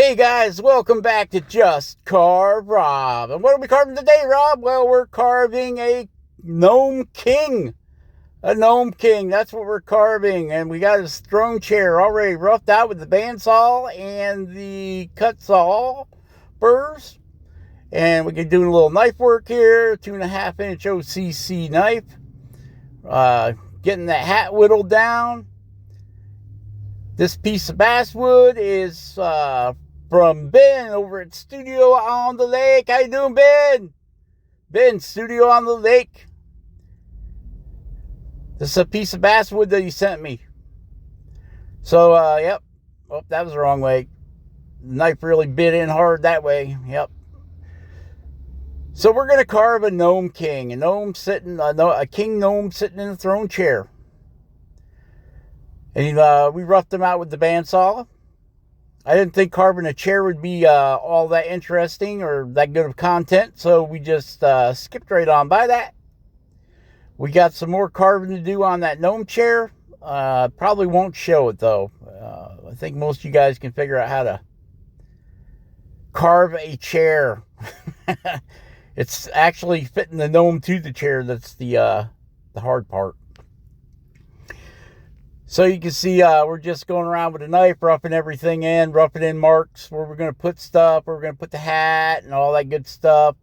Hey guys, welcome back to Just Carve Rob. And what are we carving today, Rob? Well, we're carving a gnome king. A gnome king, that's what we're carving. And we got his throne chair already roughed out with the bandsaw and the kutzall burrs. And we can do a little knife work here, 2.5 inch OCC knife. Getting that hat whittled down. This piece of basswood is from Ben over at Studio on the Lake. How you doing, Ben? Ben, Studio on the Lake. This is a piece of basswood that he sent me. So, yep. Oh, that was the wrong way. The knife really bit in hard that way. Yep. So we're going to carve a gnome king. A king gnome sitting in a throne chair. And we roughed them out with the bandsaw. I didn't think carving a chair would be all that interesting or that good of content, so we just skipped right on by that. We got some more carving to do on that gnome chair. Probably won't show it, though. I think most of you guys can figure out how to carve a chair. It's actually fitting the gnome to the chair that's the hard part. So you can see we're just going around with a knife, roughing everything in, roughing in marks where we're going to put stuff, where we're going to put the hat and all that good stuff.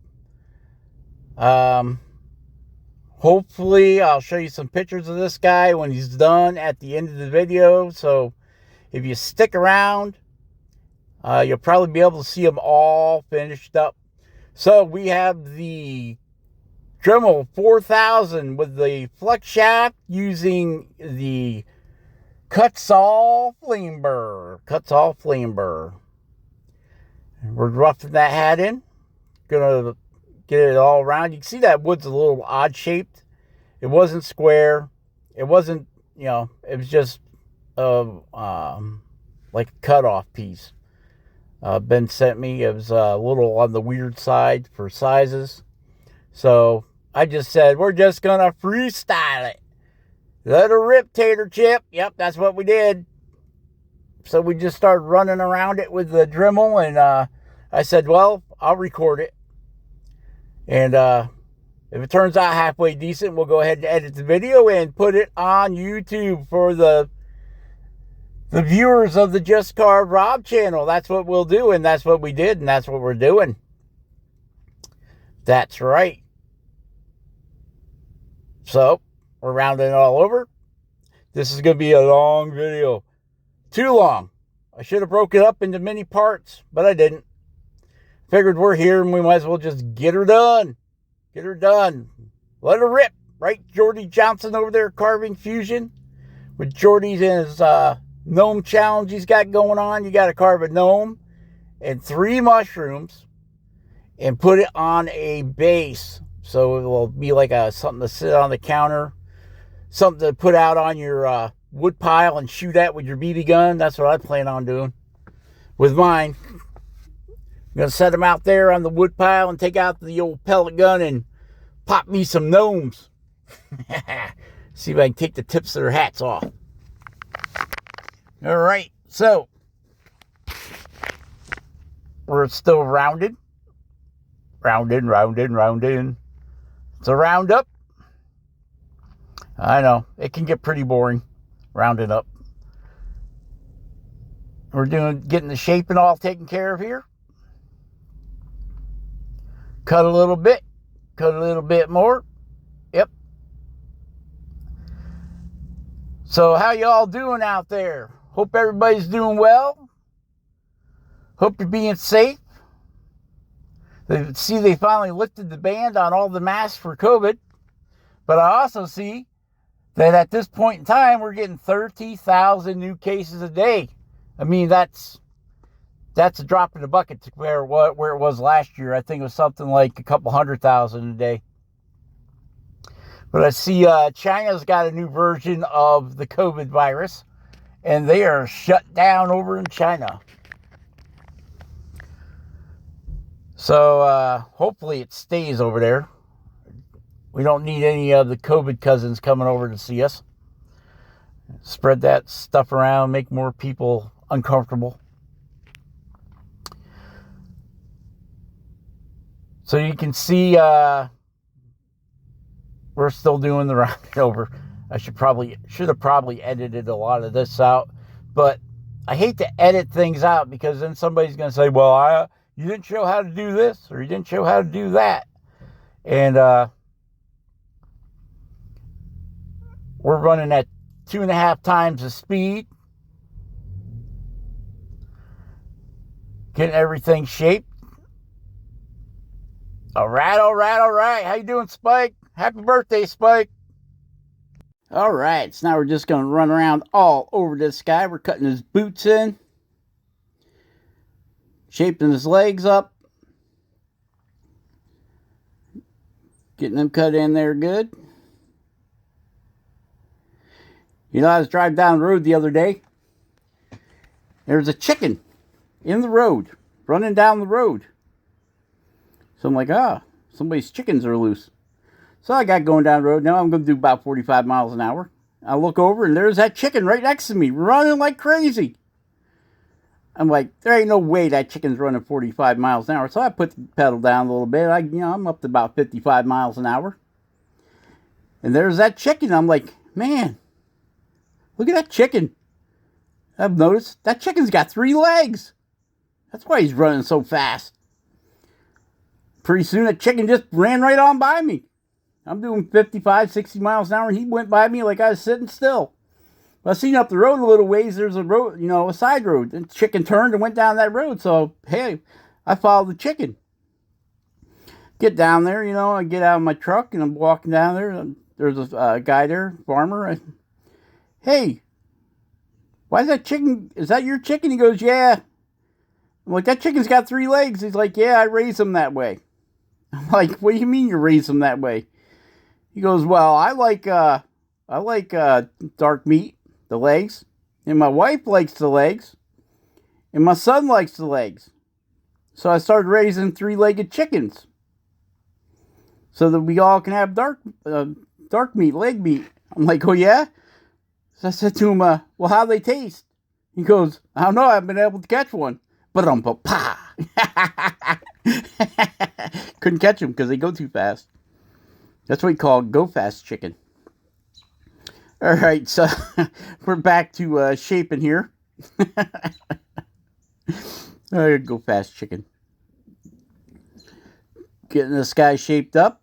Hopefully I'll show you some pictures of this guy when he's done at the end of the video. So if you stick around, you'll probably be able to see them all finished up. So we have the Dremel 4000 with the flex shaft using the kutzall flame burr. We're roughing that hat in. Gonna get it all around. You can see that wood's a little odd shaped. It wasn't square. It wasn't, it was just like a cutoff piece. Ben sent me. It was a little on the weird side for sizes. So I just said, we're just gonna freestyle it. Let her rip, tater chip. Yep, that's what we did. So we just started running around it with the Dremel, and I said, well, I'll record it. And if it turns out halfway decent, we'll go ahead and edit the video and put it on YouTube for the viewers of the Just Carve Rob channel. That's what we'll do, and that's what we did, and that's what we're doing. That's right. So we're rounding it all over. This is going to be a long video. Too long. I should have broke it up into many parts, but I didn't. Figured we're here and we might as well just get her done. Get her done. Let her rip. Right, Jordy Johnson over there carving fusion. With Jordy's and his gnome challenge he's got going on. You got to carve a gnome and 3 mushrooms and put it on a base. So it will be like something to sit on the counter. Something to put out on your wood pile and shoot at with your BB gun. That's what I plan on doing with mine. I'm going to set them out there on the wood pile and take out the old pellet gun and pop me some gnomes. See if I can take the tips of their hats off. All right, so we're still rounded. Rounding. It's a round up. I know, it can get pretty boring, rounding up. We're getting the shaping all taken care of here. Cut a little bit more. Yep. So how y'all doing out there? Hope everybody's doing well. Hope you're being safe. They finally lifted the ban on all the masks for COVID. But I also see that at this point in time, we're getting 30,000 new cases a day. I mean, that's a drop in the bucket to where it was last year. I think it was something like a couple 100,000 a day. But I see China's got a new version of the COVID virus, and they are shut down over in China. So hopefully it stays over there. We don't need any of the COVID cousins coming over to see us. Spread that stuff around, make more people uncomfortable. So you can see we're still doing the round over. I should have probably edited a lot of this out, but I hate to edit things out because then somebody's going to say, well, you didn't show how to do this or you didn't show how to do that. And we're running at 2.5 times the speed, getting everything shaped. All right, all right, all right. How you doing, Spike? Happy birthday, Spike. All right, so now we're just going to run around all over this guy. We're cutting his boots in, shaping his legs up, getting them cut in there good. You know, I was driving down the road the other day. There was a chicken in the road, running down the road. So I'm like, somebody's chickens are loose. So I got going down the road. Now I'm going to do about 45 miles an hour. I look over and there's that chicken right next to me, running like crazy. I'm like, there ain't no way that chicken's running 45 miles an hour. So I put the pedal down a little bit. I'm up to about 55 miles an hour. And there's that chicken. I'm like, man, look at that chicken. I've noticed that chicken's got 3 legs. That's why he's running so fast. Pretty soon that chicken just ran right on by me. I'm doing 55, 60 miles an hour, and he went by me like I was sitting still. Well, I seen up the road a little ways, there's a road, a side road. And the chicken turned and went down that road. So, hey, I followed the chicken. Get down there, I get out of my truck, and I'm walking down there. And there's a guy there, farmer. Hey, why is that chicken, is that your chicken? He goes, yeah. I'm like, that chicken's got 3 legs. He's like, yeah, I raise them that way. I'm like, what do you mean you raise them that way? He goes, well, I like dark meat, the legs, and my wife likes the legs, and my son likes the legs. So I started raising 3-legged chickens, so that we all can have dark meat, leg meat. I'm like, oh yeah? So I said to him, well, how they taste? He goes, I don't know, I haven't been able to catch one. But couldn't catch them because they go too fast. That's what we call go fast chicken. All right, so we're back to shaping here. Go fast chicken. Getting this guy shaped up.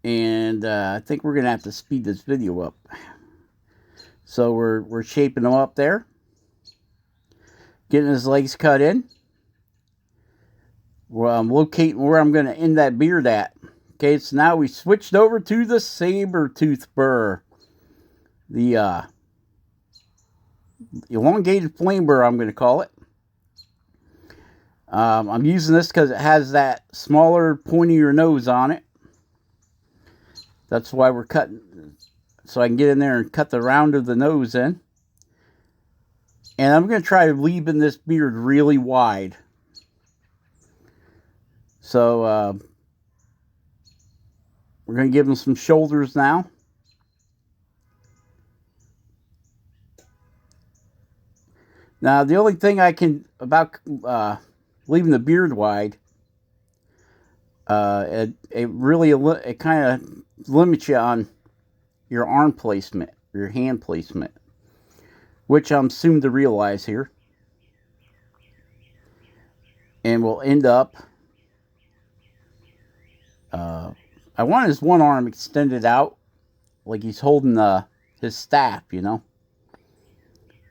And I think we're going to have to speed this video up. So we're shaping him up there. Getting his legs cut in. Well, I'm locating where I'm going to end that beard at. Okay, so now we switched over to the saber-tooth burr. The elongated flame burr, I'm going to call it. I'm using this because it has that smaller, pointier nose on it. That's why we're cutting, so I can get in there and cut the round of the nose in. And I'm going to try leaving this beard really wide. So, we're going to give him some shoulders now. Now, the only thing about leaving the beard wide, it kind of limits you on your arm placement, your hand placement, which I'm soon to realize here. And we'll end up, I want his one arm extended out, like he's holding his staff,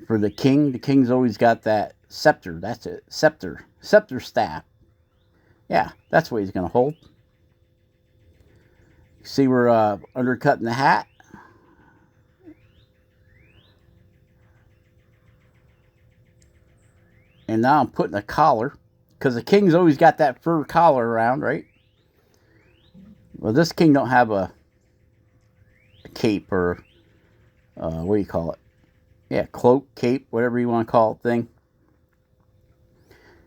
For the king, the king's always got that scepter. That's it, scepter staff. Yeah, that's what he's going to hold. See, we're undercutting the hat. And now I'm putting a collar, because the king's always got that fur collar around, right? Well, this king don't have a cape or, what do you call it? Yeah, cloak, cape, whatever you want to call it thing.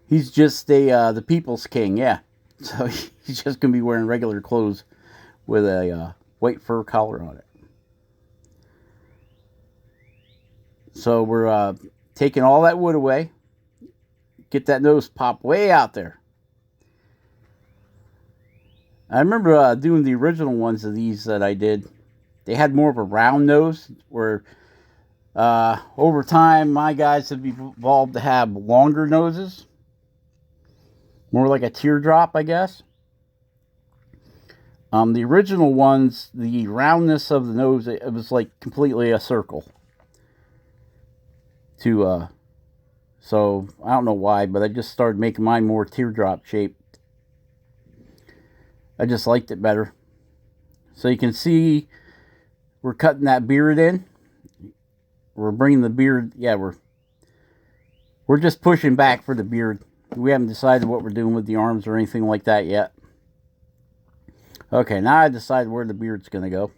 He's just the people's king, yeah. So he's just going to be wearing regular clothes with a white fur collar on it. So we're taking all that wood away. Get that nose pop way out there. I remember doing the original ones of these that I did. They had more of a round nose, where over time my guys have evolved to have longer noses. More like a teardrop, I guess. The original ones, the roundness of the nose, it was like completely a circle. So I don't know why, but I just started making mine more teardrop shaped. I just liked it better. So you can see we're cutting that beard in. We're bringing the beard, yeah, we're just pushing back for the beard. We haven't decided what we're doing with the arms or anything like that yet. Okay, now I decided where the beard's going to go.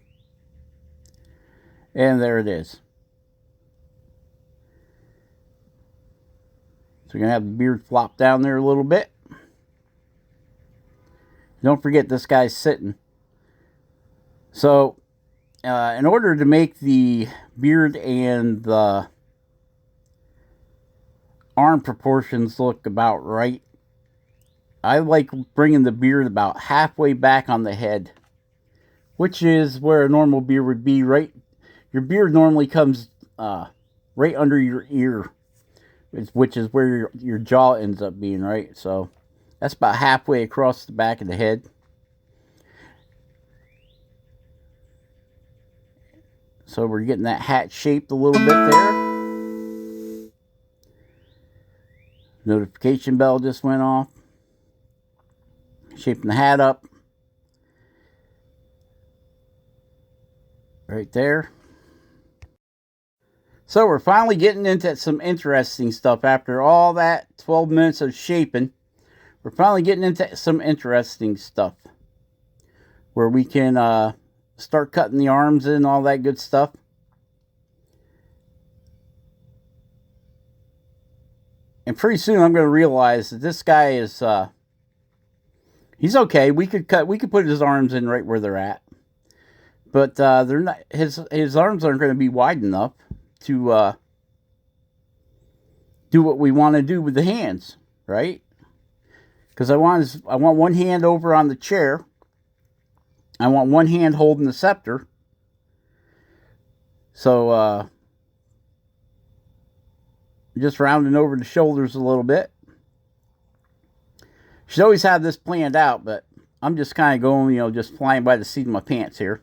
And there it is. So we're going to have the beard flop down there a little bit. Don't forget, this guy's sitting. So, in order to make the beard and the arm proportions look about right, I like bringing the beard about halfway back on the head, which is where a normal beard would be, right? Your beard normally comes right under your ear, which is where your jaw ends up being, right? So that's about halfway across the back of the head. So we're getting that hat shaped a little bit there. Notification bell just went off. Shaping the hat up. Right there. So we're finally getting into some interesting stuff after all that 12 minutes of shaping. We're finally getting into some interesting stuff where we can start cutting the arms and all that good stuff. And pretty soon I'm going to realize that this guy is he's okay. We could put his arms in right where they're at. But they're not, his arms aren't going to be wide enough to do what we want to do with the hands, right? Because I want one hand over on the chair. I want one hand holding the scepter. So just rounding over the shoulders a little bit. Should always have this planned out, but I'm just kind of going, just flying by the seat of my pants here.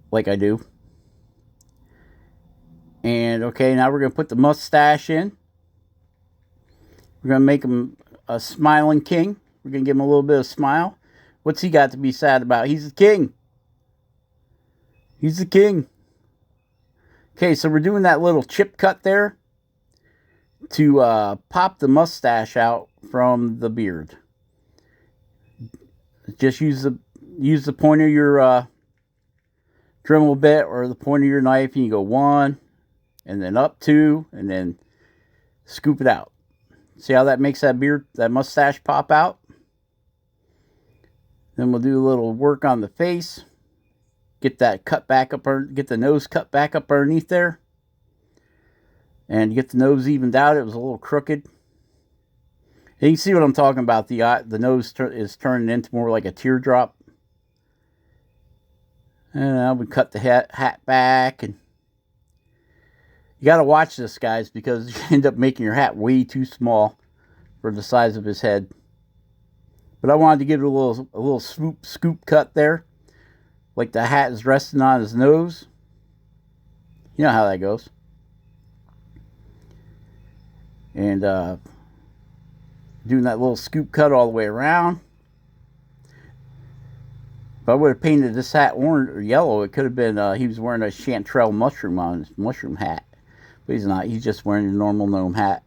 Like I do. And okay, now we're going to put the mustache in. We're going to make him a smiling king. We're going to give him a little bit of smile. What's he got to be sad about? He's the king. He's the king. Okay, so we're doing that little chip cut there to pop the mustache out from the beard. Just use the point of your Dremel bit or the point of your knife, and you go 1, and then up 2, and then scoop it out. See how that makes that mustache pop out? Then we'll do a little work on the face. Get that cut back up, get the nose cut back up underneath there. And get the nose evened out. It was a little crooked. You can see what I'm talking about. The nose is turning into more like a teardrop. And I would cut the hat back. And you got to watch this, guys, because you end up making your hat way too small for the size of his head. But I wanted to give it a little scoop cut there. Like the hat is resting on his nose. You know how that goes. And doing that little scoop cut all the way around. If I would have painted this hat orange or yellow, it could have been he was wearing a chanterelle mushroom on his mushroom hat. But he's not. He's just wearing a normal gnome hat.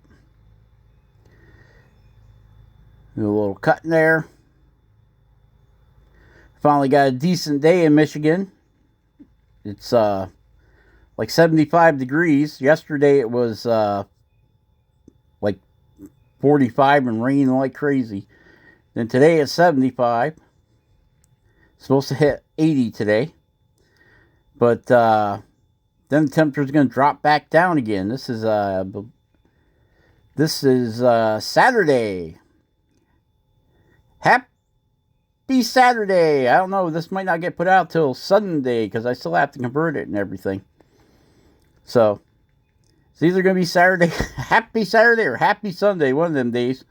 Do a little cut in there. Finally got a decent day in Michigan. It's like 75 degrees. Yesterday it was like 45 and raining like crazy. Then today it's 75. Supposed to hit 80 today. But then the temperature is going to drop back down again. This is Saturday. Happy Saturday. I don't know, this might not get put out till Sunday because I still have to convert it and everything. So it's either going to be Saturday, Happy Saturday, or Happy Sunday, one of them days.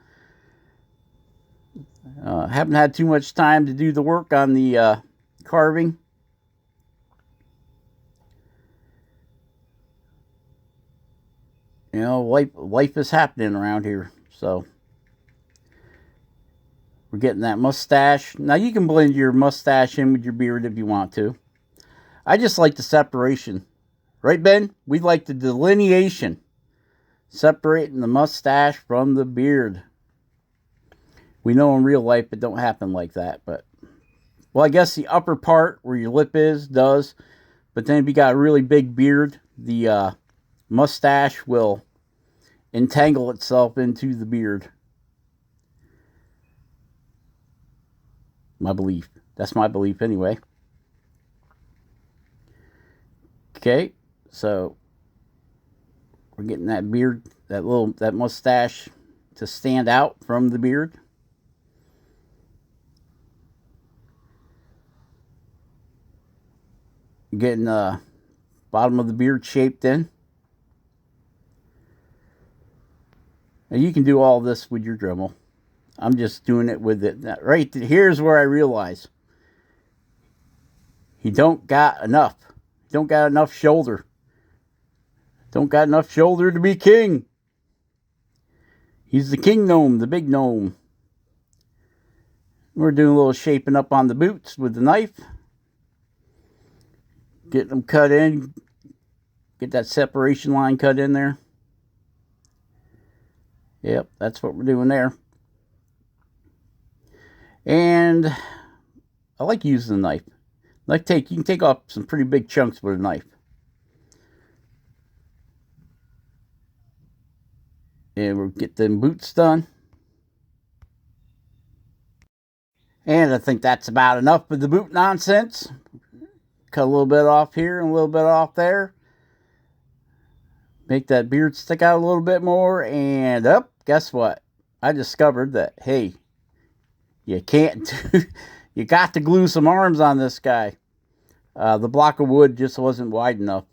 Haven't had too much time to do the work on the carving. You know, life is happening around here. So we're getting that mustache. Now you can blend your mustache in with your beard if you want to. I just like the separation. Right, Ben? We like the delineation. Separating the mustache from the beard. We know in real life it don't happen like that, but well, I guess the upper part where your lip is does, but then if you got a really big beard, the mustache will entangle itself into the beard. My belief. That's my belief anyway. Okay, so we're getting that beard, that mustache to stand out from the beard. Getting the bottom of the beard shaped in. Now you can do all this with your Dremel. I'm just doing it with it. Right here's where I realize he don't got enough. He don't got enough shoulder. Don't got enough shoulder to be king. He's the king gnome, the big gnome. We're doing a little shaping up on the boots with the knife. Get them cut in. Get that separation line cut in there. Yep, that's what we're doing there. And I like using the knife. You can take off some pretty big chunks with a knife. And we'll get them boots done. And I think that's about enough with the boot nonsense. Cut a little bit off here and a little bit off there. Make that beard stick out a little bit more. And guess what? I discovered that, hey, you can't do, you got to glue some arms on this guy. The block of wood just wasn't wide enough.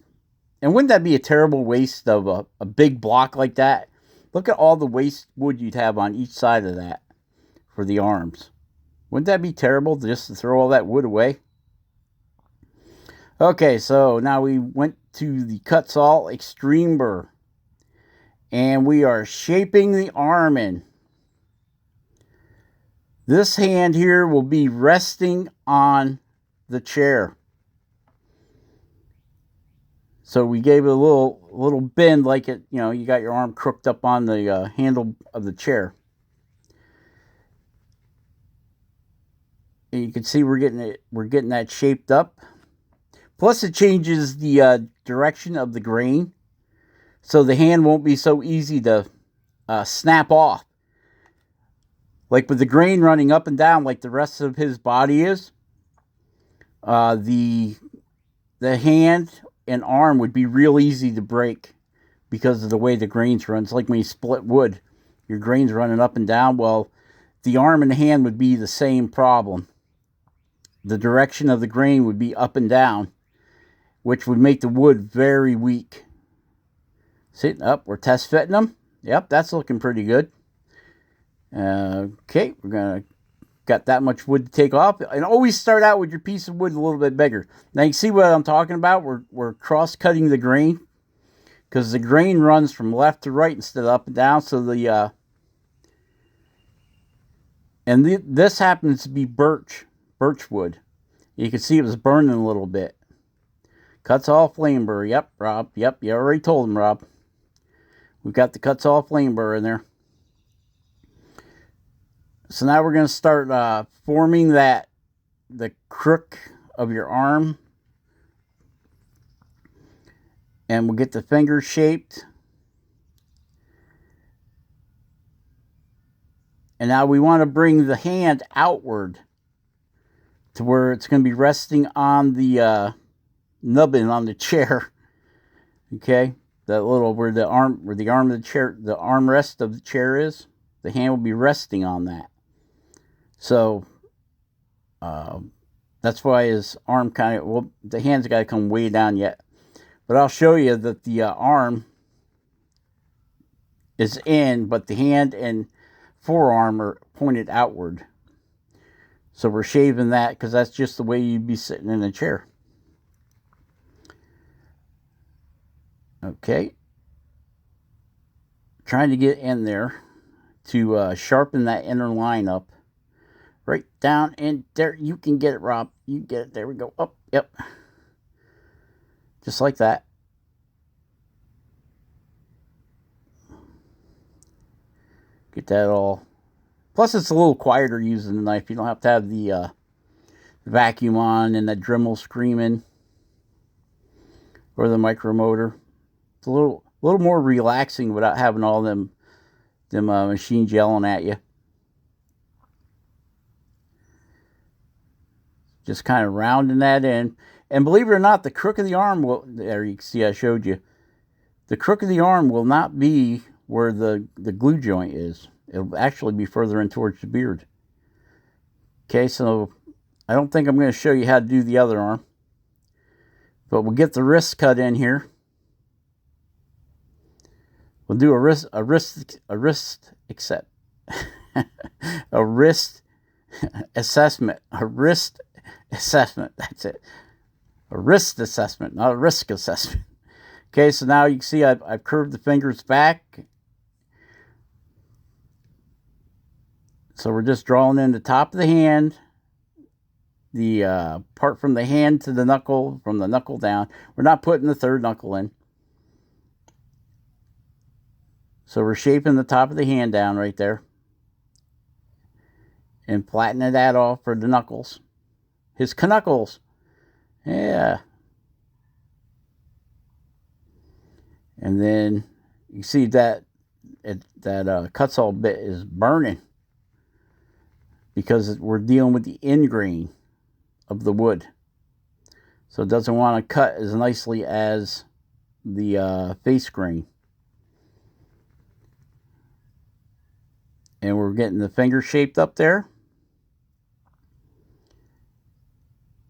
And wouldn't that be a terrible waste of a big block like that? Look at all the waste wood you'd have on each side of that for the arms. Wouldn't that be terrible just to throw all that wood away? Okay, so now we went to the Kutzall Extreme Burr. And we are shaping the arm in. This hand here will be resting on the chair. So we gave it a little bend, like it, you know, you got your arm crooked up on the handle of the chair. And you can see we're getting that shaped up. Plus it changes the direction of the grain. So the hand won't be so easy to snap off. Like with the grain running up and down like the rest of his body is, the hand and arm would be real easy to break because of the way the grains run. It's like when you split wood, your grains running up and down. Well, the arm and the hand would be the same problem. The direction of the grain would be up and down, which would make the wood very weak. See, we're test fitting them. Yep, that's looking pretty good. Okay, we're going to got that much wood to take off. And always start out with your piece of wood a little bit bigger. Now you can see what I'm talking about. We're cross-cutting the grain because the grain runs from left to right instead of up and down. So this happens to be birch wood. You can see it was burning a little bit. Kutzall flame burr. Yep, Rob. Yep, you already told him, Rob. We've got the Kutzall flame burr in there. So now we're going to start forming the crook of your arm. And we'll get the fingers shaped. And now we want to bring the hand outward to where it's going to be resting on the nubbin on the chair. Okay? That little where the arm of the chair, the armrest of the chair is, the hand will be resting on that. So that's why his arm kind of, well, the hand's got to come way down yet. But I'll show you that the arm is in, but the hand and forearm are pointed outward. So we're shaving that because that's just the way you'd be sitting in a chair. Okay. Trying to get in there to sharpen that inner line up. Right down in there. You can get it, Rob. You get it. There we go. Up. Yep. Just like that. Get that all. Plus, it's a little quieter using the knife. You don't have to have the vacuum on and the Dremel screaming, or the micromotor. It's a little more relaxing without having all them machines yelling at you. Just kind of rounding that in. And believe it or not, the crook of the arm will, there you can see I showed you. The crook of the arm will not be where the glue joint is. It'll actually be further in towards the beard. Okay, so I don't think I'm going to show you how to do the other arm. But we'll get the wrist cut in here. We'll do a wrist assessment. A wrist assessment. That's it. A wrist assessment, not a risk assessment. Okay, so now you can see I've curved the fingers back. So we're just drawing in the top of the hand, the part from the hand to the knuckle, from the knuckle down. We're not putting the third knuckle in. So we're shaping the top of the hand down right there. And flattening that off for the knuckles. His knuckles. Yeah. And then you see that kutzall bit is burning. Because we're dealing with the end grain of the wood. So it doesn't want to cut as nicely as the face grain. And we're getting the finger shaped up there.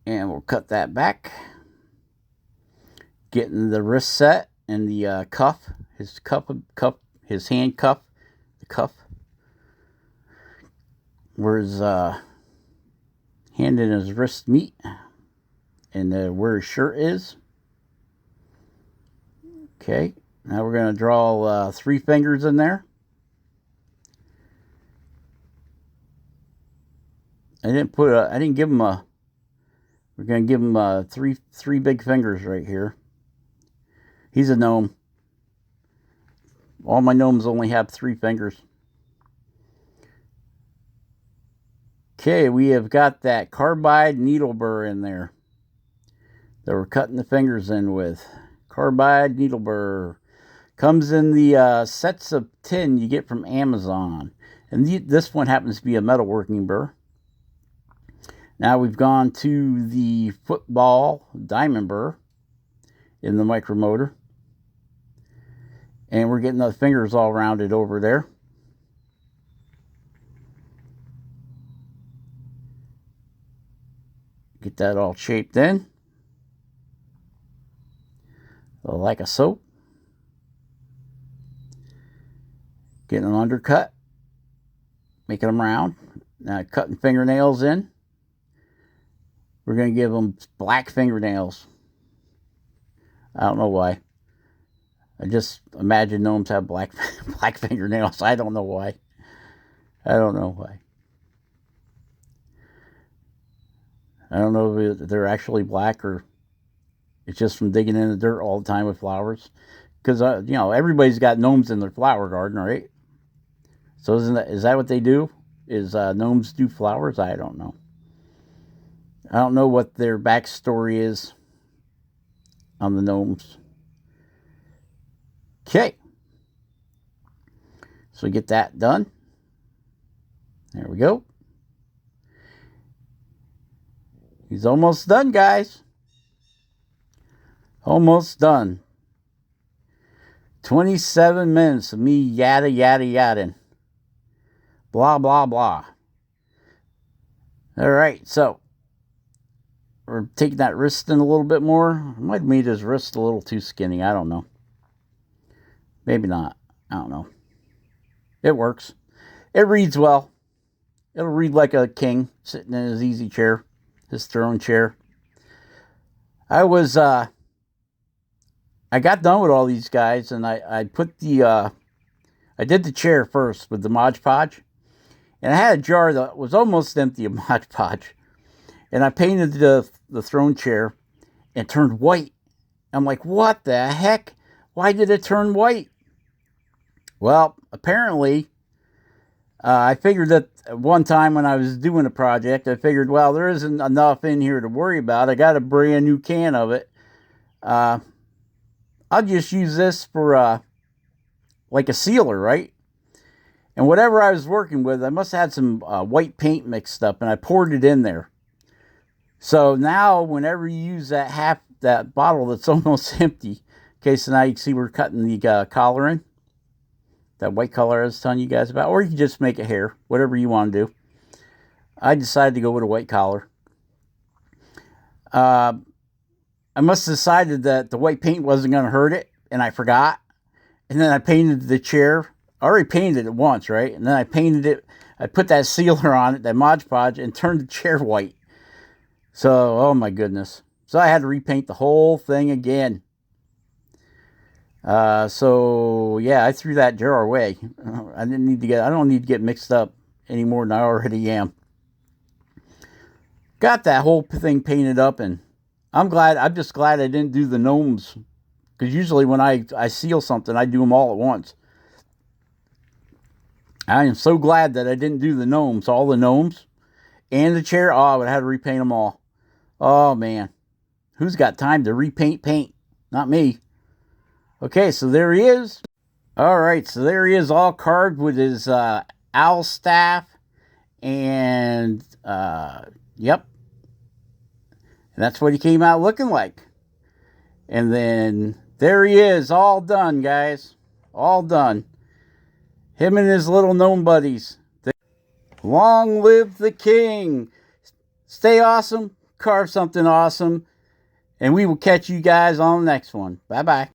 And we'll cut that back. Getting the wrist set and the cuff, his hand cuff, the cuff. Where his hand and his wrist meet. And where his shirt is. Okay, now we're going to draw 3 fingers in there. I didn't give him a, we're going to give him three big fingers right here. He's a gnome. All my gnomes only have 3 fingers. Okay, we have got that carbide needle burr in there that we're cutting the fingers in with. Carbide needle burr. Comes in the sets of 10 you get from Amazon. And this one happens to be a metalworking burr. Now we've gone to the football diamond burr in the micromotor. And we're getting the fingers all rounded over there. Get that all shaped in. Like a soap. Getting them undercut. Making them round. Now cutting fingernails in. We're going to give them black fingernails. I don't know why. I just imagine gnomes have black fingernails. I don't know why. I don't know why. I don't know if they're actually black or it's just from digging in the dirt all the time with flowers. Because, you know, everybody's got gnomes in their flower garden, right? So is that what they do? Is gnomes do flowers? I don't know. I don't know what their backstory is on the gnomes. Okay. So get that done. There we go. He's almost done, guys. Almost done. 27 minutes of me yada, yada, yadding. Blah, blah, blah. All right, so we're taking that wrist in a little bit more. I might have made his wrist a little too skinny. I don't know. Maybe not. I don't know. It works. It reads well. It'll read like a king sitting in his easy chair, his throne chair. I got done with all these guys, and I put the I did the chair first with the Mod Podge, and I had a jar that was almost empty of Mod Podge, and I painted the throne chair, and it turned white. I'm like, what the heck? Why did it turn white? Well, apparently, I figured that one time when I was doing a project, I figured, well, there isn't enough in here to worry about. I got a brand new can of it. I'll just use this for like a sealer, right? And whatever I was working with, I must have had some white paint mixed up, and I poured it in there. So now, whenever you use that bottle that's almost empty, okay, so now you can see we're cutting the collar in. That white collar I was telling you guys about, or you can just make a hair, whatever you want to do. I decided to go with a white collar. I must have decided that the white paint wasn't going to hurt it, and I forgot. And then I painted the chair. I already painted it once, right? And then I painted it. I put that sealer on it, that Mod Podge, and turned the chair white. So, oh my goodness. So I had to repaint the whole thing again. So yeah, I threw that jar away. I don't need to get mixed up any more than I already am. Got that whole thing painted up, and I'm just glad I didn't do the gnomes, because usually when I seal something, I do them all at once. I am so glad that I didn't do the gnomes, all the gnomes, and the chair. Oh, I would have had to repaint them all. Oh man, who's got time to repaint paint? Not me. Okay, so there he is. All right, so there he is, all carved with his owl staff, and yep. And that's what he came out looking like. And then there he is, all done, guys. All done. Him and his little gnome buddies. Long live the king. Stay awesome. Carve something awesome. And we will catch you guys on the next one. Bye-bye.